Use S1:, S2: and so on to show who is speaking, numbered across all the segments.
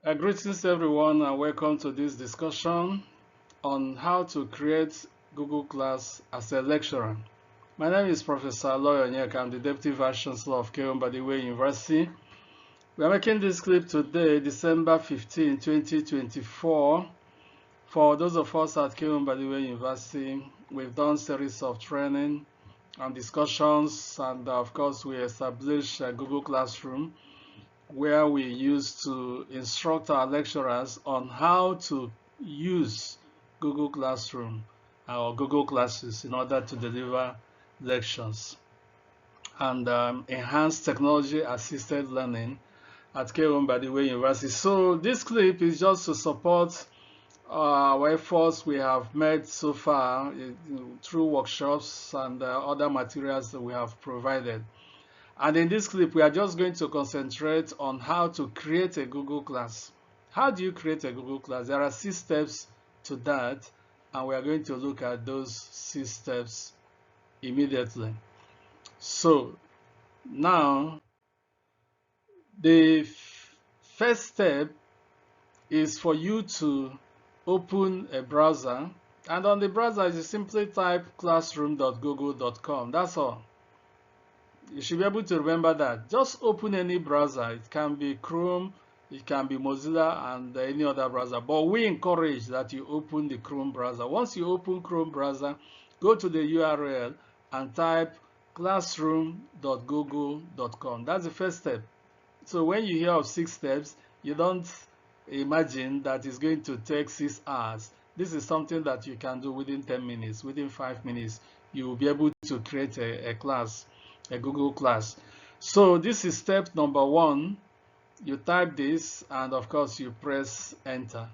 S1: Greetings everyone and welcome to this discussion on how to create Google Class as a lecturer. My name is Professor Aloy Onyeka. I'm the Deputy Vice Chancellor of Keyon University. We are making this clip today, December 15, 2024. For those of us at Keyon University, we've done series of training and discussions, and of course we established a Google Classroom where we used to instruct our lecturers on how to use Google Classroom or Google Classes in order to deliver lectures and enhance technology-assisted learning at University. So this clip is just to support our efforts we have made so far through workshops and other materials that we have provided. And in this clip, we are just going to concentrate on how to create a Google class. How do you create a Google class? There are 6 steps to that, and we are going to look at those 6 steps immediately. So now, the first step is for you to open a browser, and on the browser, you simply type classroom.google.com. That's all. You should be able to remember that. Just open any browser. It can be Chrome, it can be Mozilla, and any other browser. But we encourage that you open the Chrome browser. Once you open Chrome browser, go to the URL and type classroom.google.com. That's the first step. So when you hear of 6 steps, you don't imagine that it's going to take 6 hours. This is something that you can do within 10 minutes, within 5 minutes. You will be able to create a class, a Google class. So this is step number 1. You type this and of course you press enter.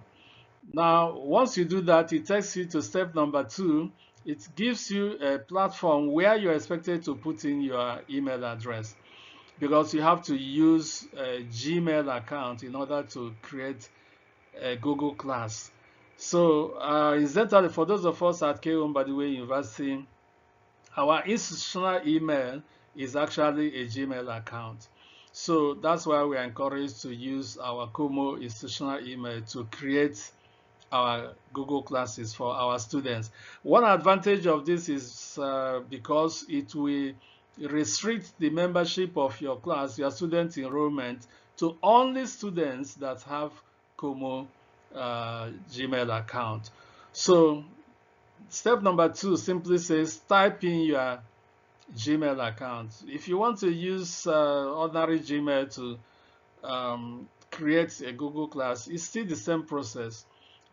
S1: Now once you do that, it takes you to step number 2. It gives you a platform where you're expected to put in your email address, because you have to use a Gmail account in order to create a Google class. So incidentally, for those of us at Keyon University, our institutional email is actually a Gmail account. So that's why we are encouraged to use our Como institutional email to create our Google classes for our students. One advantage of this is because it will restrict the membership of your class, your student enrollment, to only students that have Como Gmail account. So step number 2 simply says type in your Gmail account. If you want to use ordinary Gmail to create a Google class, it's still the same process.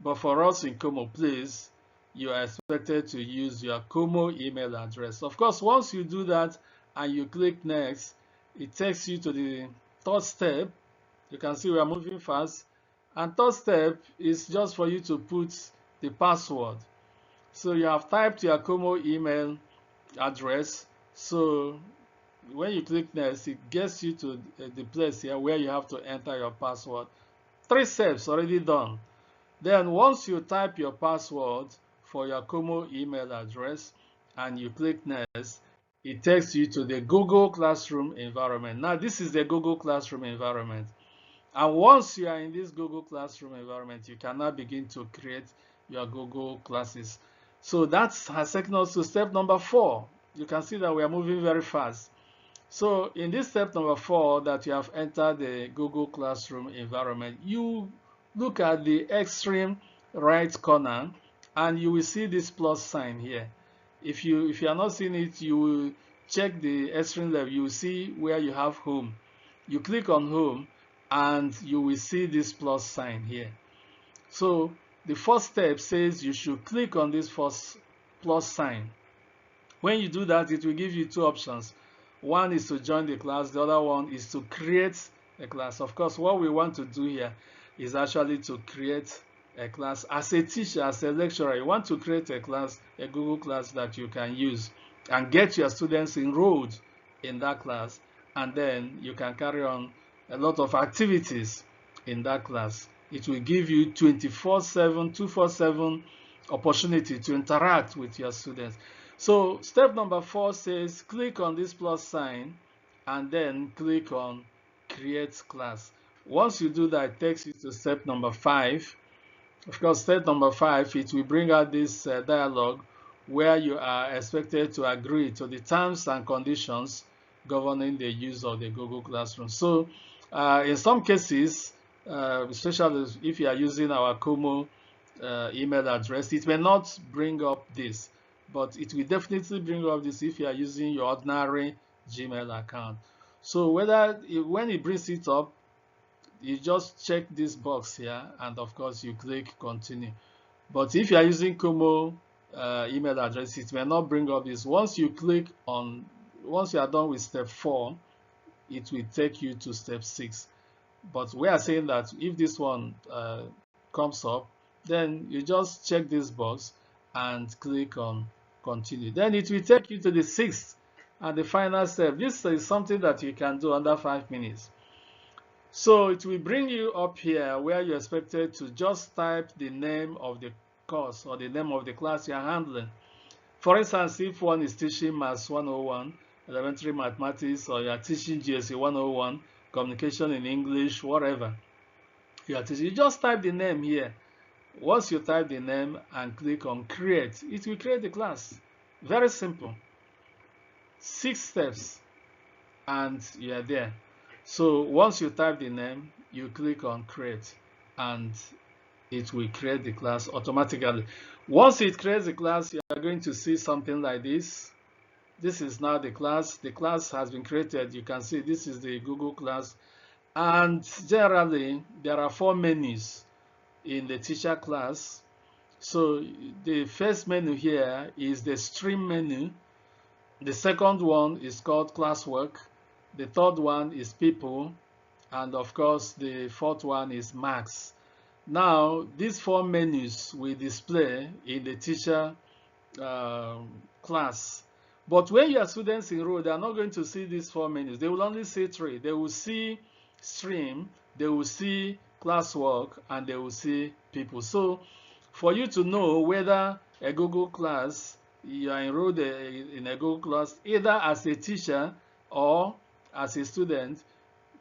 S1: But for us in Como, please, you are expected to use your Como email address. Of course, once you do that and you click next, it takes you to the 3rd step. You can see we are moving fast. And 3rd step is just for you to put the password. So you have typed your Como email address. So when you click next, it gets you to the place here where you have to enter your password. 3 steps already done. Then once you type your password for your Como email address and you click next, it takes you to the Google Classroom environment. Now this is the Google Classroom environment. And once you are in this Google Classroom environment, you can now begin to create your Google classes. So that's has taken us to step number 4. You can see that we are moving very fast. So in this step number 4, that you have entered the Google Classroom environment, you look at the extreme right corner and you will see this plus sign here. If you are not seeing it, you will check the extreme left. You will see where you have home. You click on home and you will see this plus sign here. So the first step says you should click on this first plus sign. When you do that, it will give you 2 options. One is to join the class, the other one is to create a class. Of course, what we want to do here is actually to create a class. As a teacher, as a lecturer, you want to create a class, a Google class that you can use and get your students enrolled in that class, and then you can carry on a lot of activities in that class. It will give you 24/7, 247 opportunity to interact with your students. So step number 4 says click on this plus sign and then click on create class. Once you do that, it takes you to step number 5. Of course, step number 5, it will bring out this dialogue where you are expected to agree to the terms and conditions governing the use of the Google Classroom. So in some cases, especially if you are using our Como email address, it may not bring up this, but it will definitely bring up this if you are using your ordinary Gmail account. So when it brings it up, you just check this box here, and of course you click continue. But if you are using Como email address, it may not bring up this. Once you are done with step 4, it will take you to step 6. But we are saying that if this one comes up, then you just check this box and click on continue. Then it will take you to the 6th and the final step. This is something that you can do under 5 minutes. So it will bring you up here where you're expected to just type the name of the course or the name of the class you're handling. For instance, if one is teaching Maths 101, elementary mathematics, or you're teaching GSE 101, communication in English, whatever you are teaching, you just type the name here. Once you type the name and click on create, it will create the class. Very simple. 6 steps and you are there. So once you type the name, you click on create and it will create the class automatically. Once it creates the class, you are going to see something like this. This is now the class. The class has been created. You can see this is the Google class. And generally, there are 4 menus in the teacher class. So the first menu here is the stream menu. The second one is called classwork. The third one is people, and of course the fourth one is marks. Now these 4 menus will display in the teacher class, but when your students enroll, they are not going to see these 4 menus. They will only see 3. They will see stream, they will see classwork, and they will see people. So for you to know whether a Google class, you are enrolled in a Google class either as a teacher or as a student,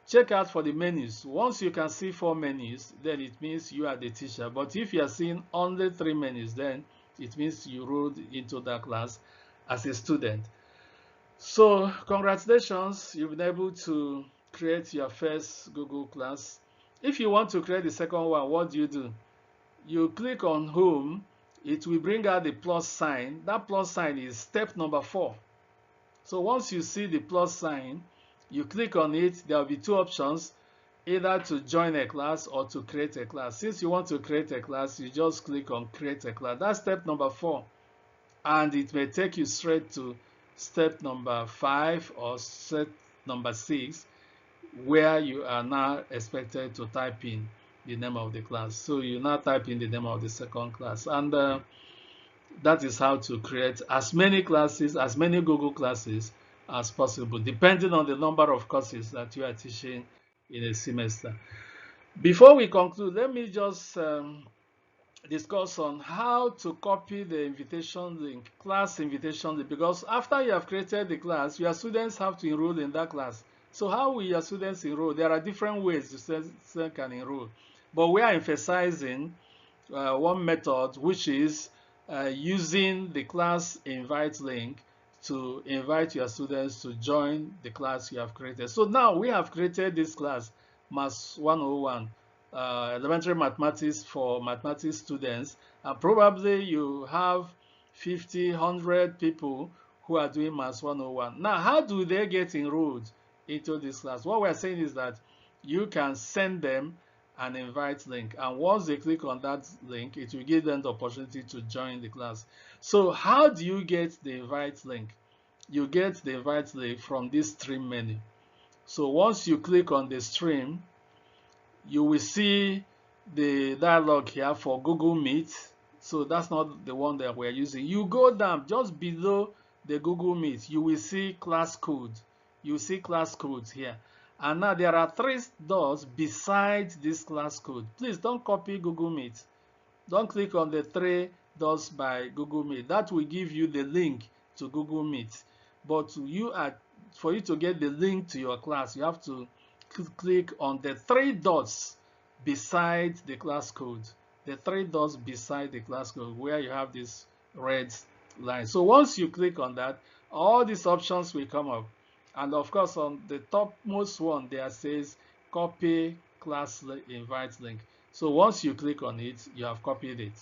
S1: check out for the menus. Once you can see 4 menus, then it means you are the teacher. But if you are seeing only 3 menus, then it means you enrolled into that class as a student. So congratulations, you've been able to create your first Google class. If you want to create the second one, what do? You click on home, it will bring out the plus sign. That plus sign is step number 4. So once you see the plus sign, you click on it. There will be 2 options, either to join a class or to create a class. Since you want to create a class, you just click on create a class. That's step number 4. And it may take you straight to step number 5 or step number 6, where you are now expected to type in the name of the class. So you now type in the name of the second class, and that is how to create as many classes, as many Google classes as possible, depending on the number of courses that you are teaching in a semester. Before we conclude, let me just discuss on how to copy the invitation link, class invitation link, because after you have created the class, your students have to enroll in that class. So how will your students enroll? There are different ways the students can enroll, but we are emphasizing one method, which is using the class invite link to invite your students to join the class you have created. So now we have created this class, Maths 101, elementary mathematics for mathematics students, and probably you have 50, 100 people who are doing Maths 101. Now, how do they get enrolled into this class? What we're saying is that you can send them an invite link, and once they click on that link, it will give them the opportunity to join the class. So how do you get the invite link? You get the invite link from this stream menu. So once you click on the stream, you will see the dialog here for Google Meet. So that's not the one that we're using. You go down just below the Google Meet, you will see class code. You see class codes here. And now there are 3 dots beside this class code. Please don't copy Google Meet. Don't click on the 3 dots by Google Meet. That will give you the link to Google Meet. But for you to get the link to your class, you have to click on the three dots beside the class code. The three dots beside the class code where you have this red line. So once you click on that, all these options will come up. And of course, on the topmost one, there says copy class invite link. So once you click on it, you have copied it.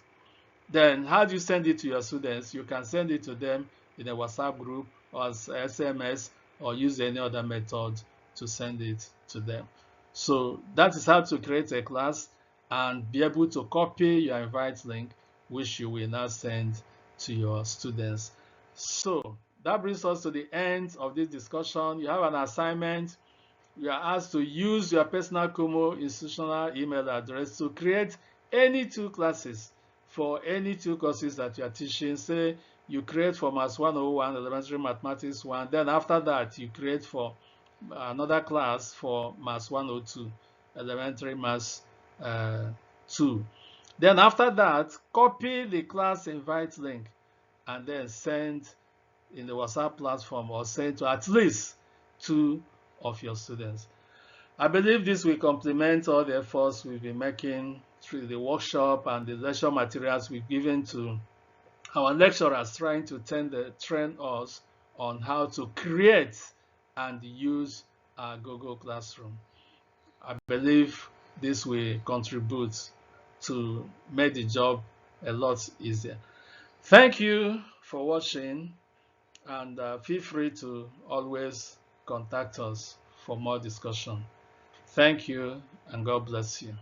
S1: Then how do you send it to your students? You can send it to them in a WhatsApp group or as SMS or use any other method to send it to them. So that is how to create a class and be able to copy your invite link, which you will now send to your students. So that brings us to the end of this discussion. You have an assignment. You are asked to use your personal Kumo institutional email address to create any two classes for any two courses that you are teaching. Say you create for Maths 101, Elementary Mathematics 1, then after that you create for another class for Maths 102, Elementary Maths 2. Then after that, copy the class invite link and then send in the WhatsApp platform or send to at least 2 of your students. I believe this will complement all the efforts we've been making through the workshop and the lecture materials we've given to our lecturers, trying to train us on how to create and use our Google Classroom. I believe this will contribute to make the job a lot easier. Thank you for watching, and feel free to always contact us for more discussion. Thank you, and God bless you.